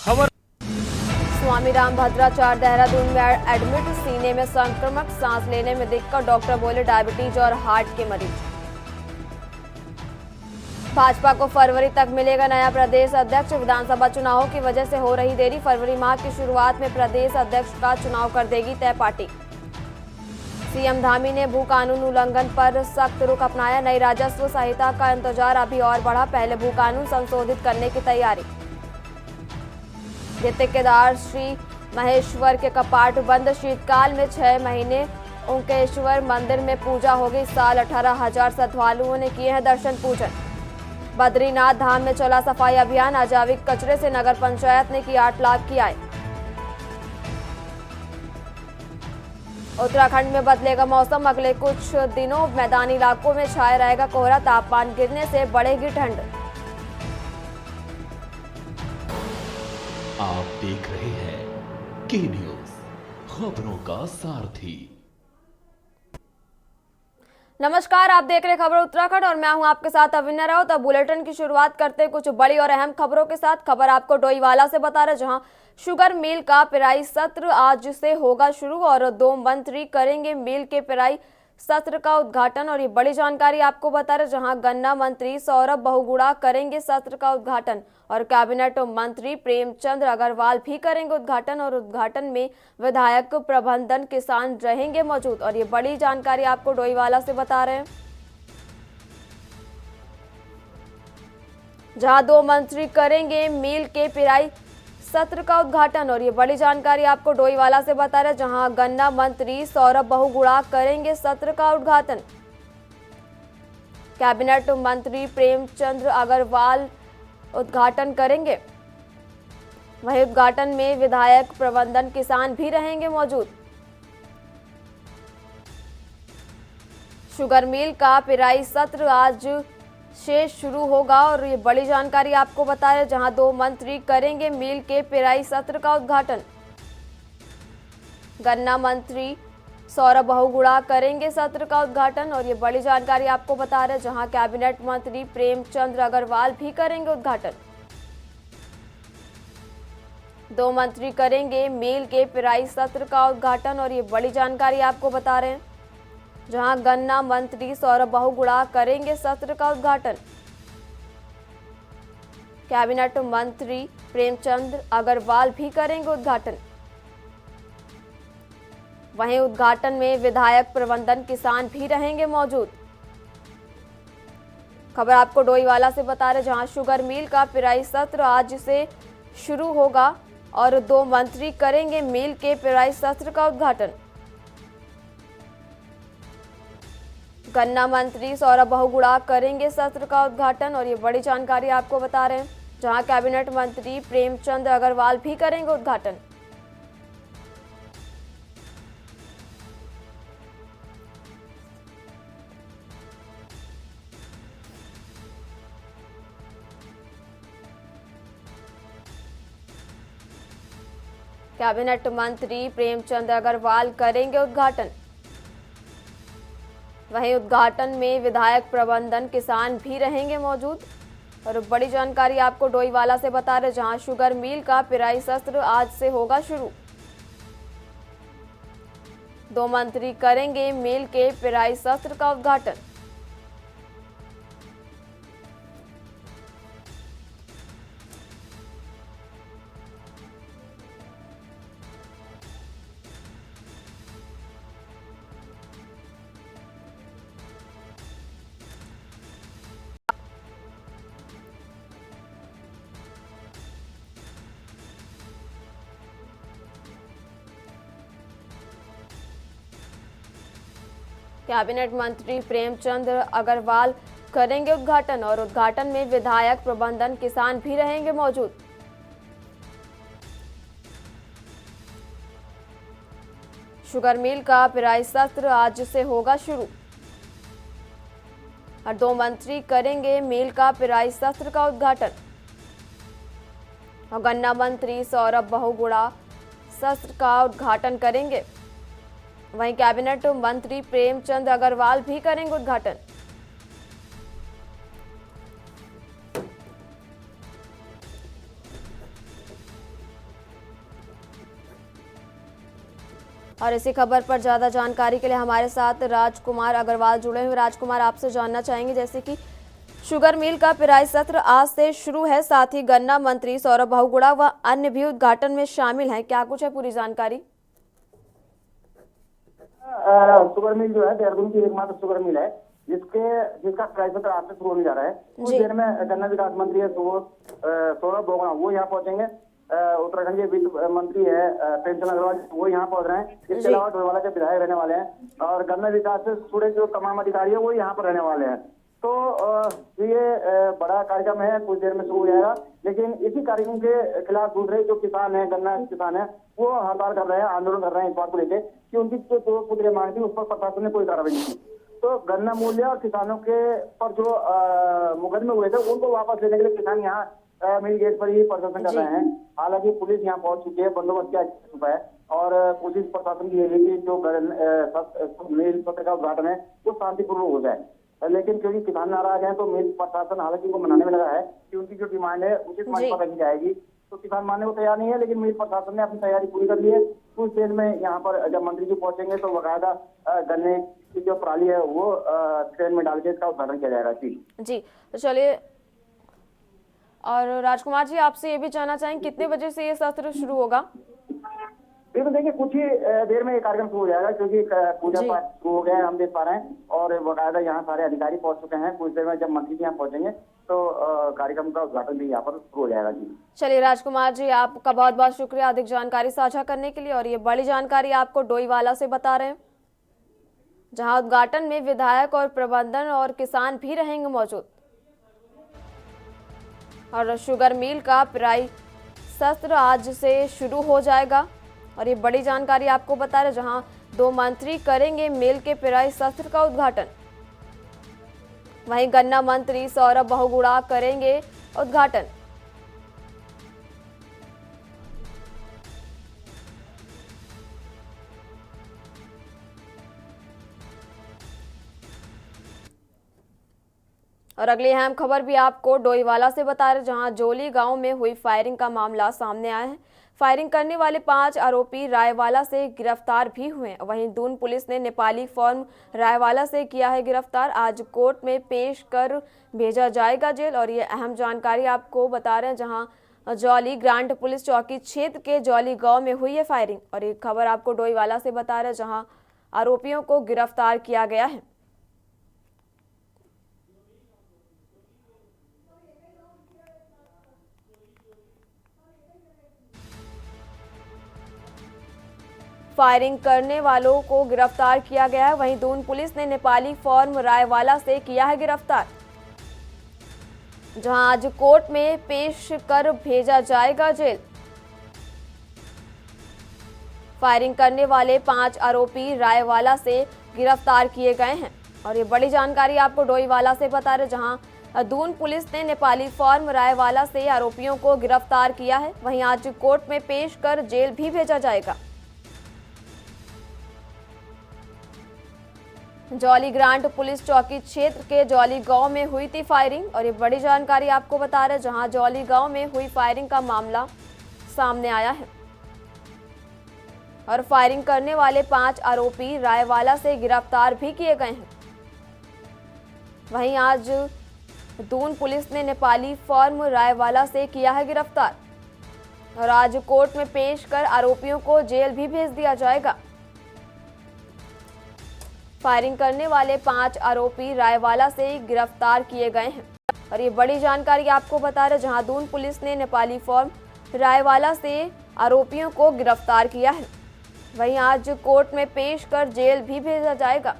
खबर। स्वामी राम भद्राचार्य देहरादून में एडमिट, सीने में संक्रमण, सांस लेने में दिक्कत, डॉक्टर बोले डायबिटीज और हार्ट के मरीज। भाजपा को फरवरी तक मिलेगा नया प्रदेश अध्यक्ष, विधानसभा चुनावों की वजह से हो रही देरी, फरवरी माह की शुरुआत में प्रदेश अध्यक्ष का चुनाव कर देगी तय पार्टी। सीएम धामी ने भू कानून उल्लंघन पर सख्त रुख अपनाया, नई राजस्व संहिता का इंतजार अभी और बढ़ा, पहले भू कानून संशोधित करने की तैयारी। द्वितीय केदार श्री महेश्वर के कपाट बंद, शीतकाल में 6 महीने ओंकेश्वर मंदिर में पूजा होगी, इस साल 18,000 श्रद्धालुओं ने किए हैं दर्शन पूजन। बद्रीनाथ धाम में चला सफाई अभियान, अजैविक कचरे से नगर पंचायत ने की 8 लाख की आय। उत्तराखंड में बदलेगा मौसम, अगले कुछ दिनों मैदानी इलाकों में छाया रहेगा कोहरा, तापमान गिरने से बढ़ेगी ठंड। आप देख रहे हैं के न्यूज, खबरों का सारथी। नमस्कार, आप देख रहे हैं खबर उत्तराखंड और मैं हूं आपके साथ अविन्या राउत। अब बुलेटिन की शुरुआत करते हैं कुछ बड़ी और अहम खबरों के साथ। खबर आपको डोईवाला से बता रहे, जहां शुगर मिल का पेराई सत्र आज से होगा शुरू और 2 मंत्री करेंगे मिल के पेराई सत्र का उद्घाटन। और ये बड़ी जानकारी आपको बता रहे, जहां गन्ना मंत्री सौरभ बहुगुणा करेंगे सत्र का उद्घाटन और कैबिनेट मंत्री प्रेमचंद अग्रवाल भी करेंगे उद्घाटन। और उद्घाटन में विधायक, प्रबंधन, किसान रहेंगे मौजूद। और ये बड़ी जानकारी आपको डोईवाला से बता रहे हैं, जहां 2 मंत्री करेंगे मिल के पेराई सत्र का उद्घाटन। और ये बड़ी जानकारी आपको डोईवाला से बता रहे, जहां गन्ना मंत्री सौरभ बहुगुणा करेंगे सत्र का उद्घाटन, कैबिनेट मंत्री प्रेमचंद अग्रवाल उद्घाटन करेंगे। वहीं उद्घाटन में विधायक, प्रबंधन, किसान भी रहेंगे मौजूद। शुगर मिल का पेराई सत्र आज से शुरू होगा और ये बड़ी जानकारी आपको बता रहे, जहां 2 मंत्री करेंगे मिल के पेराई सत्र का उद्घाटन। गन्ना मंत्री सौरभ बहुगुणा करेंगे सत्र का उद्घाटन। और ये बड़ी जानकारी आपको बता रहे, जहां कैबिनेट मंत्री प्रेमचंद अग्रवाल भी करेंगे उद्घाटन। 2 मंत्री करेंगे मिल के पेराई सत्र का उद्घाटन। और ये बड़ी जानकारी आपको बता रहे हैं, जहां गन्ना मंत्री सौरभ बहुगुणा करेंगे सत्र का उद्घाटन, कैबिनेट मंत्री प्रेमचंद अग्रवाल भी करेंगे उद्घाटन। वहीं उद्घाटन में विधायक, प्रबंधन, किसान भी रहेंगे मौजूद। खबर आपको डोईवाला से बता रहे, जहां शुगर मिल का पेराई सत्र आज से शुरू होगा और 2 मंत्री करेंगे मिल के पेराई सत्र का उद्घाटन। गन्ना मंत्री सौरभ बहुगुणा करेंगे सत्र का उद्घाटन। और ये बड़ी जानकारी आपको बता रहे हैं, जहां कैबिनेट मंत्री प्रेमचंद अग्रवाल भी करेंगे उद्घाटन। कैबिनेट मंत्री प्रेमचंद अग्रवाल करेंगे उद्घाटन। वहीं उद्घाटन में विधायक, प्रबंधन, किसान भी रहेंगे मौजूद। और बड़ी जानकारी आपको डोईवाला से बता रहे, जहां शुगर मिल का पेराई सत्र आज से होगा शुरू। 2 मंत्री करेंगे मिल के पेराई सत्र का उद्घाटन। कैबिनेट मंत्री प्रेमचंद अग्रवाल करेंगे उद्घाटन और उद्घाटन में विधायक, प्रबंधन, किसान भी रहेंगे मौजूद। शुगर मिल का पेराई सत्र आज से होगा शुरू और 2 मंत्री करेंगे मिल का पेराई सत्र का उद्घाटन। और गन्ना मंत्री सौरभ बहुगुणा सत्र का उद्घाटन करेंगे। वहीं कैबिनेट मंत्री प्रेमचंद अग्रवाल भी करेंगे उद्घाटन। और इसी खबर पर ज़्यादा जानकारी के लिए हमारे साथ राजकुमार अग्रवाल जुड़े हुए। राजकुमार, आपसे जानना चाहेंगे जैसे कि शुगर मिल का पेराई सत्र आज से शुरू है, साथ ही गन्ना मंत्री सौरभ बहुगुणा व अन्य भी उद्घाटन में शामिल हैं, क्या कुछ है पूरी जानकारी? शुगर मिल जो है देहरादून की एकमात्र शुगर मिल है जिसका पेराई सत्र आज से शुरू होने जा रहा है। कुछ देर में गन्ना विकास मंत्री है सौरभ बहुगुणा वो यहाँ पहुंचेंगे। उत्तराखंड के वित्त मंत्री है प्रेमचंद अग्रवाल वो यहाँ पहुंच रहे हैं। इसके अलावा डोईवाला के विधायक रहने वाले हैं और गन्ना विकास से जुड़े जो तमाम अधिकारी है वो यहाँ पर रहने वाले हैं। तो ये बड़ा कार्यक्रम है, कुछ देर में शुरू हो जाएगा। लेकिन इसी कार्यक्रम के खिलाफ दूसरे जो किसान है, गन्ना किसान है, वो हड़ताल कर रहे हैं, आंदोलन कर रहे हैं इस बात को लेकर कि उनकी जो कुछ मांग थी उस पर प्रशासन ने कोई कार्रवाई नहीं की। तो गन्ना मूल्य और किसानों के पर जो मुकदमे हुए थे उनको वापस लेने के लिए किसान यहाँ मिल गेट पर ही प्रदर्शन कर रहे हैं। हालांकि पुलिस यहाँ पहुंच चुकी है, बंदोबस्त किया जा चुका है और पुलिस प्रशासन की यही है कि जो मिल सत्र का उद्घाटन है वो शांतिपूर्वक हो जाए। लेकिन क्योंकि किसान नाराज हैं तो मिल प्रशासन हालांकि उनको मनाने में लगा है कि उनकी जो डिमांड है उचित मंच पर रखी जाएगी। तो किसान मानने को तैयार नहीं है, लेकिन मिल प्रशासन ने अपनी तैयारी पूरी कर ली है। कुछ देर में यहाँ पर जब मंत्री जी पहुंचेंगे तो बकायदा गन्ने की जो पराली है वो ट्रेन में डाल के इसका उद्घाटन किया जाएगा। जी तो चलिए, और राजकुमार जी आपसे ये भी जानना चाहेंगे कितने बजे से ये सत्र शुरू होगा? बिल्कुल, देखिए कुछ ही देर में ये कार्यक्रम शुरू हो जाएगा क्योंकि पूजा पाठ शुरू हो गया है, हम देख पा रहे हैं और बकायदा यहाँ सारे अधिकारी पहुंच चुके हैं। कुछ देर में जब मंत्री जी यहाँ पहुंचेंगे तो कार्यक्रम का उद्घाटन भी यहाँ पर शुरू हो जाएगा। जी चलिए राजकुमार जी, आपका बहुत बहुत शुक्रिया अधिक जानकारी साझा करने के लिए। और ये बड़ी जानकारी आपको डोईवाला से बता रहे हैं, जहां उद्घाटन में विधायक और प्रबंधन और किसान भी रहेंगे मौजूद। और शुगर मिल का पेराई सत्र आज से शुरू हो जाएगा और ये बड़ी जानकारी आपको बता रहे, जहां 2 मंत्री करेंगे मिल के पेराई सत्र का उद्घाटन। वहीं गन्ना मंत्री सौरभ बहुगुणा करेंगे उद्घाटन। और अगली अहम खबर भी आपको डोईवाला से बता रहे, जहां जोली गांव में हुई फायरिंग का मामला सामने आया है। फायरिंग करने वाले 5 आरोपी रायवाला से गिरफ्तार भी हुए। वहीं दून पुलिस ने नेपाली फॉर्म रायवाला से किया है गिरफ्तार। आज कोर्ट में पेश कर भेजा जाएगा जेल। और ये अहम जानकारी आपको बता रहे हैं, जहां जौली ग्रांट पुलिस चौकी क्षेत्र के जौली गांव में हुई है फायरिंग। और ये खबर आपको डोईवाला से बता रहे हैं, जहां आरोपियों को गिरफ्तार किया गया है। फायरिंग करने वालों को गिरफ्तार किया गया है। वहीं दून पुलिस ने नेपाली फॉर्म रायवाला से किया है गिरफ्तार, जहां आज कोर्ट में पेश कर भेजा जाएगा जेल। फायरिंग करने वाले 5 आरोपी रायवाला से गिरफ्तार किए गए हैं। और ये बड़ी जानकारी आपको डोईवाला से बता रहे, जहां दून पुलिस ने नेपाली फॉर्म रायवाला से आरोपियों को गिरफ्तार किया है। वहीं आज कोर्ट में पेश कर जेल भी भेजा जाएगा। जौली ग्रांट पुलिस चौकी क्षेत्र के जौली गांव में हुई थी फायरिंग। और ये बड़ी जानकारी आपको बता रहे, जहां जौली गांव में हुई फायरिंग का मामला सामने आया है। और फायरिंग करने वाले 5 आरोपी रायवाला से गिरफ्तार भी किए गए हैं। वहीं आज दून पुलिस ने नेपाली फॉर्म रायवाला से किया है गिरफ्तार। और आज कोर्ट में पेश कर आरोपियों को जेल भी भेज दिया जाएगा। फायरिंग करने वाले 5 आरोपी रायवाला से गिरफ्तार किए गए हैं। और ये बड़ी जानकारी आपको बता रहे, जहां दून पुलिस ने नेपाली फॉर्म रायवाला से आरोपियों को गिरफ्तार किया है। वहीं आज कोर्ट में पेश कर जेल भी भेजा जाएगा।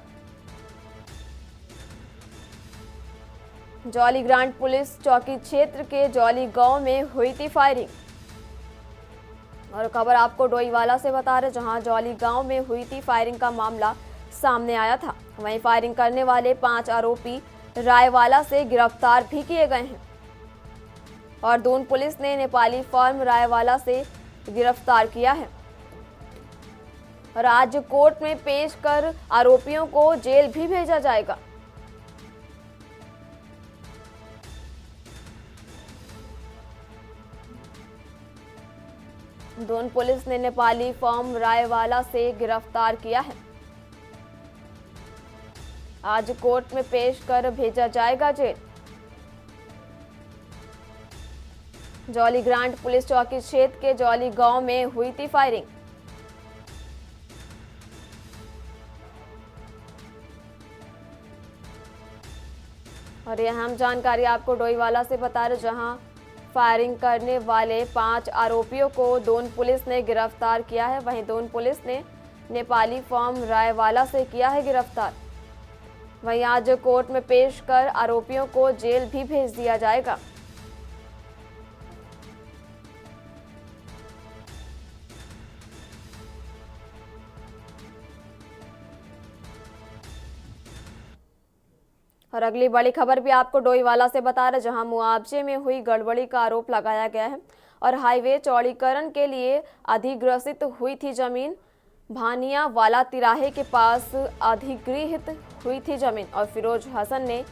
जौली ग्रांट पुलिस चौकी क्षेत्र के जौली गांव में हुई थी फायरिंग। और खबर आपको डोईवाला से बता रहे, जहां जौली गांव में हुई थी फायरिंग का मामला सामने आया था। वहीं फायरिंग करने वाले 5 आरोपी रायवाला से गिरफ्तार भी किए गए हैं। और दून पुलिस ने नेपाली फॉर्म रायवाला से गिरफ्तार किया है। और आज कोर्ट में पेश कर आरोपियों को जेल भी भेजा जाएगा। दोन पुलिस ने नेपाली फॉर्म रायवाला से गिरफ्तार किया है। आज कोर्ट में पेश कर भेजा जाएगा जेल। जौली ग्रांट पुलिस चौकी क्षेत्र के जौली गांव में हुई थी फायरिंग। और यह अहम जानकारी आपको डोईवाला से बता रहे, जहां फायरिंग करने वाले 5 आरोपियों को दोन पुलिस ने गिरफ्तार किया है। वहीं दोन पुलिस ने नेपाली फॉर्म रायवाला से किया है गिरफ्तार। वहीं आज कोर्ट में पेश कर आरोपियों को जेल भी भेज दिया जाएगा। और अगली बड़ी खबर भी आपको डोईवाला से बता रहे, जहां मुआवजे में हुई गड़बड़ी का आरोप लगाया गया है और हाईवे चौड़ीकरण के लिए अधिग्रहित हुई थी जमीन। भानिया वाला तिराहे के पास अधिग्रहित हुई थी जमीन और फिरोज हसन ने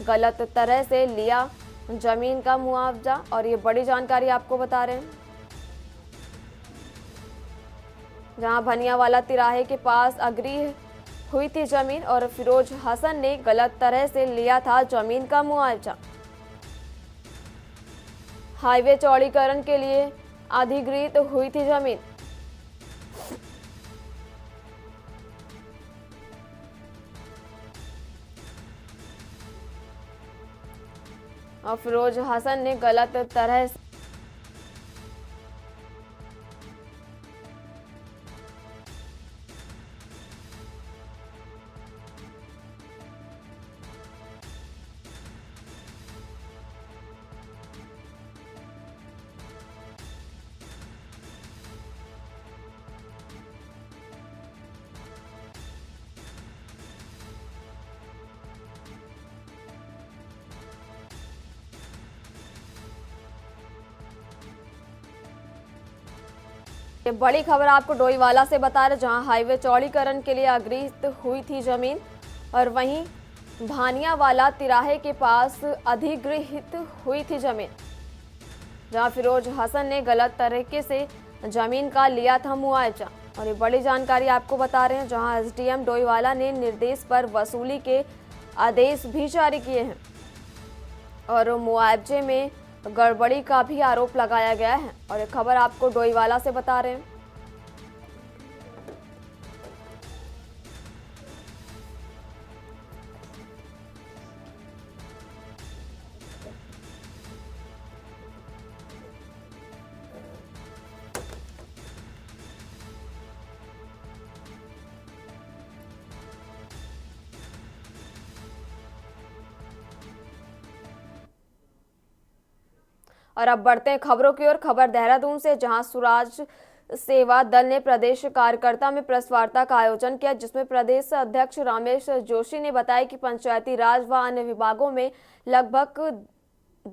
गलत तरह से लिया जमीन का मुआवजा। और ये बड़ी जानकारी आपको बता रहे हैं, जहां भानिया वाला तिराहे के पास अग्रिम हुई थी जमीन और फिरोज हसन ने गलत तरह से लिया था जमीन का मुआवजा। हाईवे चौड़ीकरण के लिए अधिग्रहित हुई थी जमीन। और फिरोज हसन ने गलत तरह से ये बड़ी खबर आपको डोईवाला से बता रहे, जहां हाईवे चौड़ीकरण के लिए अग्रहित हुई थी जमीन और वहीं भानिया वाला तिराहे के पास अधिग्रहित हुई थी जमीन, जहां फिरोज हसन ने गलत तरीके से जमीन का लिया था मुआवजा। और ये बड़ी जानकारी आपको बता रहे हैं, जहां एसडीएम डोईवाला ने निर्देश पर वसूली के आदेश भी जारी किए हैं और मुआवजे में गड़बड़ी का भी आरोप लगाया गया है। और ये खबर आपको डोईवाला से बता रहे हैं। और अब बढ़ते हैं खबरों की ओर। खबर देहरादून से, जहां स्वराज सेवा दल ने प्रदेश कार्यकर्ता में प्रेस वार्ता का आयोजन किया, जिसमें प्रदेश अध्यक्ष रामेश जोशी ने बताया कि पंचायती राज व अन्य विभागों में लगभग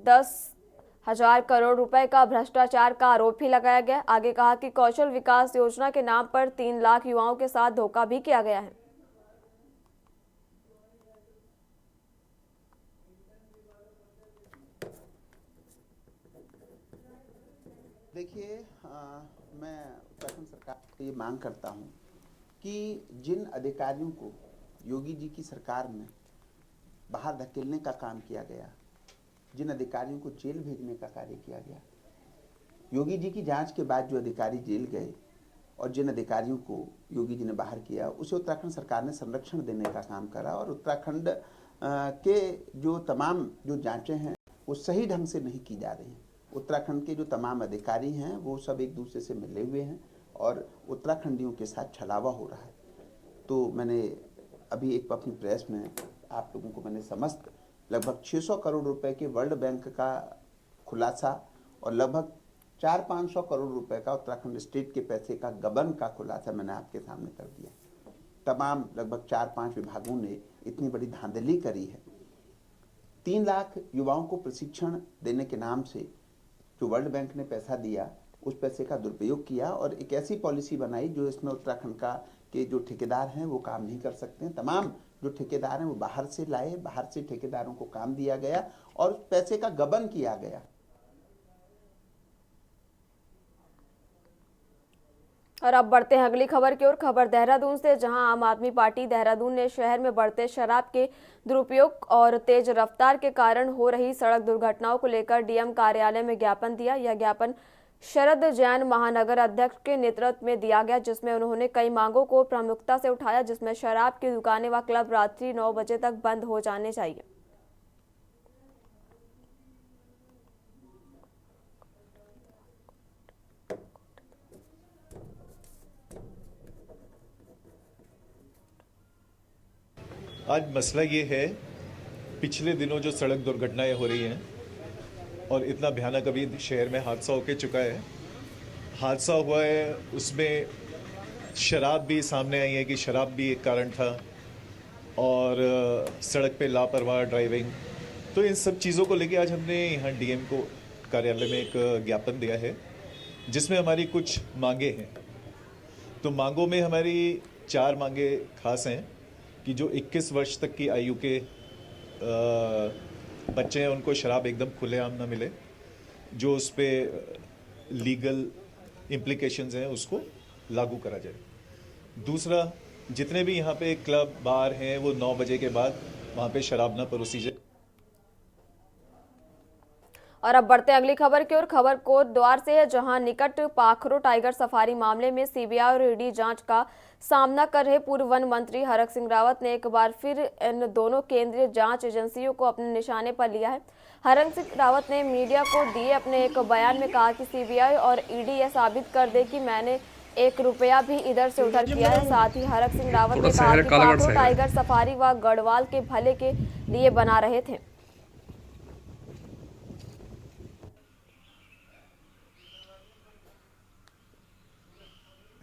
10,000 करोड़ रुपए का भ्रष्टाचार का आरोप भी लगाया गया। आगे कहा कि कौशल विकास योजना के नाम पर 3 लाख युवाओं के साथ धोखा भी किया गया है। देखिए, मैं उत्तराखंड सरकार से ये मांग करता हूँ कि जिन अधिकारियों को योगी जी की सरकार में बाहर धकेलने का काम किया गया, जिन अधिकारियों को जेल भेजने का कार्य किया गया, योगी जी की जांच के बाद जो अधिकारी जेल गए और जिन अधिकारियों को योगी जी ने बाहर किया, उसे उत्तराखंड सरकार ने संरक्षण देने का काम करा। और उत्तराखंड के जो तमाम जो जांचें हैं वो सही ढंग से नहीं की जा रही हैं। उत्तराखंड के जो तमाम अधिकारी हैं वो सब एक दूसरे से मिले हुए हैं और उत्तराखंडियों के साथ छलावा हो रहा है। तो मैंने अभी एक अपनी प्रेस में आप लोगों को मैंने समस्त लगभग 600 करोड़ रुपए के वर्ल्ड बैंक का खुलासा और लगभग 400-500 करोड़ रुपए का उत्तराखंड स्टेट के पैसे का गबन का खुलासा मैंने आपके सामने कर दिया। तमाम लगभग 4-5 विभागों ने इतनी बड़ी धांधली करी है। 3 लाख युवाओं को प्रशिक्षण देने के नाम से जो वर्ल्ड बैंक ने पैसा दिया, उस पैसे का दुरुपयोग किया और एक ऐसी पॉलिसी बनाई जो इसमें उत्तराखंड का के जो ठेकेदार हैं वो काम नहीं कर सकते हैं। तमाम जो ठेकेदार हैं वो बाहर से लाए, बाहर से ठेकेदारों को काम दिया गया और उस पैसे का गबन किया गया। और अब बढ़ते हैं अगली खबर की ओर। खबर देहरादून से, जहां आम आदमी पार्टी देहरादून ने शहर में बढ़ते शराब के दुरुपयोग और तेज रफ्तार के कारण हो रही सड़क दुर्घटनाओं को लेकर डीएम कार्यालय में ज्ञापन दिया। यह ज्ञापन शरद जैन महानगर अध्यक्ष के नेतृत्व में दिया गया, जिसमें उन्होंने कई मांगों को प्रमुखता से उठाया, जिसमें शराब की दुकानें व क्लब रात्रि 9 बजे तक बंद हो जाने चाहिए। आज मसला ये है, पिछले दिनों जो सड़क दुर्घटनाएं हो रही हैं और इतना भयानक अभी शहर में हादसा होके चुका है, हादसा हुआ है उसमें शराब भी सामने आई है कि शराब भी एक कारण था और सड़क पे लापरवाह ड्राइविंग। तो इन सब चीज़ों को लेके आज हमने यहाँ डीएम को कार्यालय में एक ज्ञापन दिया है, जिसमें हमारी कुछ मांगे हैं। तो मांगों में हमारी 4 मांगे खास हैं कि जो 21 वर्ष तक की आयु के बच्चे हैं उनको शराब एकदम खुलेआम ना मिले, जो उस पर लीगल इम्प्लीकेशंस हैं उसको लागू करा जाए। दूसरा, जितने भी यहाँ पे क्लब बार हैं वो 9 बजे के बाद वहाँ पे शराब ना परोसी जाए। और अब बढ़ते अगली खबर की ओर। खबर कोटद्वार से है, जहां निकट पाखरो टाइगर सफारी मामले में सीबीआई और ईडी जांच का सामना कर रहे पूर्व वन मंत्री हरक सिंह रावत ने एक बार फिर इन दोनों केंद्रीय जांच एजेंसियों को अपने निशाने पर लिया है। हरक सिंह रावत ने मीडिया को दिए अपने एक बयान में कहा कि सीबीआई और ईडी यह साबित कर दे कि मैंने 1 रुपया भी इधर से उधर किया है। साथ ही हरक सिंह रावत ने कहा कि पाखरो टाइगर सफारी व गढ़वाल के भले के लिए बना रहे थे।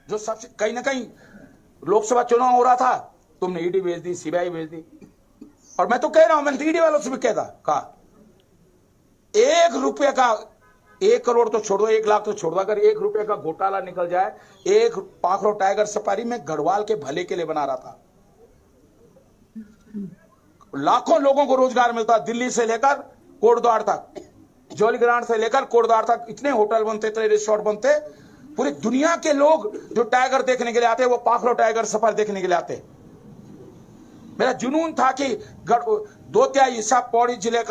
जो सबसे कहीं ना कहीं लोकसभा चुनाव हो रहा था, तुमने ईडी भेज दी, सीबीआई भेज दी। और मैं तो कह रहा हूं, मैंने ईडी वालों से भी कहा 1 रुपये का, 1 करोड़ तो छोड़ दो, 1 लाख तो छोड़ दो, अगर 1 रुपये का घोटाला निकल जाए, एक पाखरो टाइगर सफारी में गढ़वाल के भले के लिए बना रहा था। लाखों लोगों को रोजगार मिलता, दिल्ली से लेकर कोटद्वार तक, जौलीग्रांट से लेकर कोटद्वार तक इतने होटल बनते, इतने रिसोर्ट बनते। पूरी दुनिया के लोग जो टाइगर देखने के लिए आते, वो पाखरो टाइगर सफारी देखने के लिए आते। मेरा जुनून था कि 2/3 हिस्सा पौड़ी जिले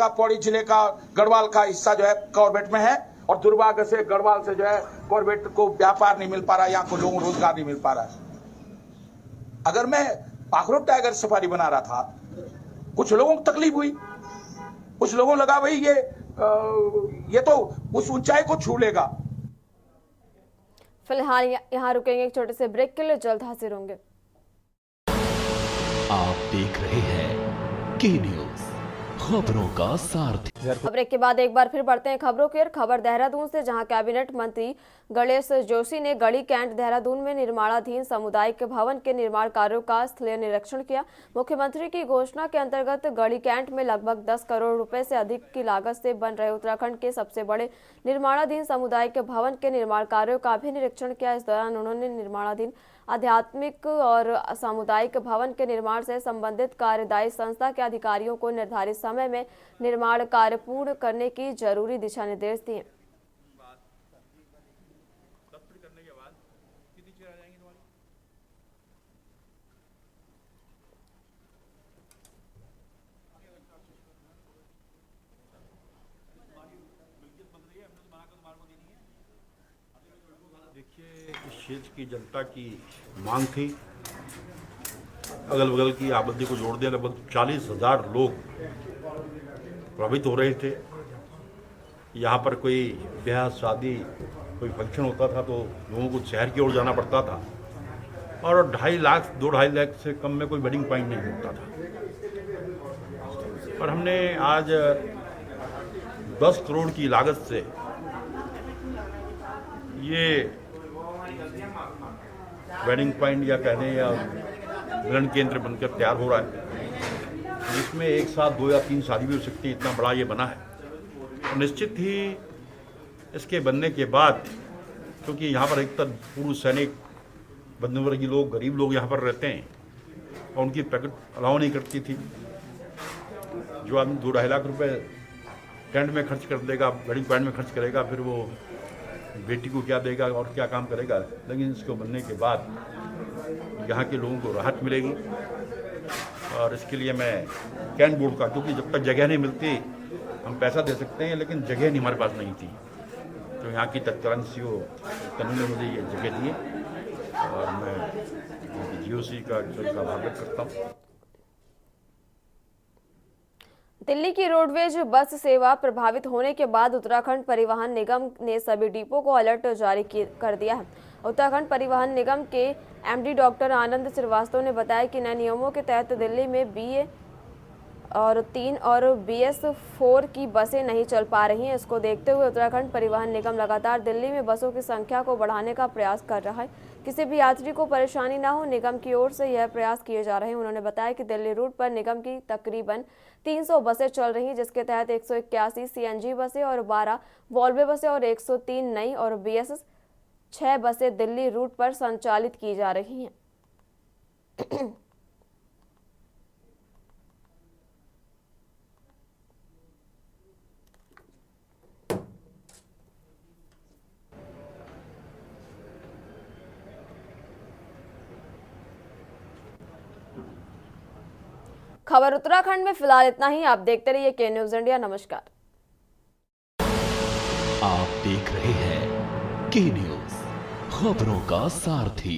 का गढ़वाल का हिस्सा जो है कॉर्बेट में है, और दुर्भाग्य से गढ़वाल से जो है कॉर्बेट को व्यापार नहीं मिल पा रहा, यहाँ को लोगों को रोजगार नहीं मिल पा रहा। अगर मैं पाखरो टाइगर सफारी बना रहा था, कुछ लोगों को तकलीफ हुई, कुछ लोगों लगा भाई ये तो उस ऊंचाई को छू लेगा। फिलहाल यहाँ रुकेंगे एक छोटे से ब्रेक के लिए, जल्द हाजिर होंगे। आप देख रहे हैं के न्यूज, खबरों का सारथी। ब्रेक के बाद एक बार फिर बढ़ते हैं खबरों की ओर। खबर देहरादून से, जहां कैबिनेट मंत्री गणेश जोशी ने गढ़ी कैंट देहरादून में निर्माणाधीन सामुदायिक भवन के निर्माण कार्यों का स्थलीय निरीक्षण किया। मुख्यमंत्री की घोषणा के अंतर्गत गढ़ी कैंट में लगभग 10 करोड़ रुपए से अधिक की लागत से बन रहे उत्तराखंड के सबसे बड़े निर्माणाधीन सामुदायिक भवन के निर्माण कार्यों का भी निरीक्षण किया। इस दौरान उन्होंने निर्माणाधीन आध्यात्मिक और सामुदायिक भवन के निर्माण से संबंधित कार्यदायी संस्था के अधिकारियों को निर्धारित समय में निर्माण कार्य पूर्ण करने की जरूरी दिशा निर्देश दिए। देखिए, इस क्षेत्र की जनता की मांग थी, अगल बगल की आबादी को जोड़ दिया, लगभग 40,000 लोग प्रभावित हो रहे थे। यहाँ पर कोई ब्याह शादी, कोई फंक्शन होता था तो लोगों को शहर की ओर जाना पड़ता था, और 2.5 लाख से कम में कोई वेडिंग पॉइंट नहीं होता था। और हमने आज 10 करोड़ की लागत से ये वेडिंग पॉइंट या कहने या मिलन केंद्र बनकर तैयार हो रहा है, जिसमें एक साथ 2 या 3 शादी भी हो सकती है, इतना बड़ा ये बना है। और निश्चित ही इसके बनने के बाद, क्योंकि यहाँ पर एक तरह पूर्व सैनिक, मध्यमवर्गीय लोग, गरीब लोग यहाँ पर रहते हैं और उनकी पैकेट अलाउ नहीं करती थी। जो आदमी 2-2.5 लाख रुपए टेंट में खर्च कर देगा, वेडिंग पॉइंट में खर्च करेगा, फिर वो बेटी को क्या देगा और क्या काम करेगा, लेकिन इसको बनने के बाद यहाँ के लोगों को राहत मिलेगी। और इसके लिए मैं कैन बोर्ड का, क्योंकि जब तक जगह नहीं मिलती हम पैसा दे सकते हैं, लेकिन जगह नहीं हमारे पास नहीं थी, तो यहाँ की तत्कालीन सीओ तनु ने मुझे ये जगह दी और मैं जीओसी का आभार व्यक्त करता हूँ। दिल्ली की रोडवेज बस सेवा प्रभावित होने के बाद उत्तराखंड परिवहन निगम ने सभी डिपो को अलर्ट जारी कर दिया है। उत्तराखंड परिवहन निगम के एमडी डॉक्टर आनंद श्रीवास्तव ने बताया कि नए नियमों के तहत दिल्ली में BA और 3 और BS4 की बसें नहीं चल पा रही हैं। इसको देखते हुए उत्तराखंड परिवहन निगम लगातार दिल्ली में बसों की संख्या को बढ़ाने का प्रयास कर रहा है। किसी भी यात्री को परेशानी ना हो, निगम की ओर से यह प्रयास किए जा रहे हैं। उन्होंने बताया कि दिल्ली रूट पर निगम की तकरीबन 300 बसें चल रही हैं, जिसके तहत 181 CNG बसें और 12 वॉल्वो बसें और 103 नई और BS 6 बसें दिल्ली रूट पर संचालित की जा रही हैं। खबर उत्तराखंड में फिलहाल इतना ही। आप देखते रहिए के न्यूज इंडिया। नमस्कार। आप देख रहे हैं के न्यूज, खबरों का सारथी।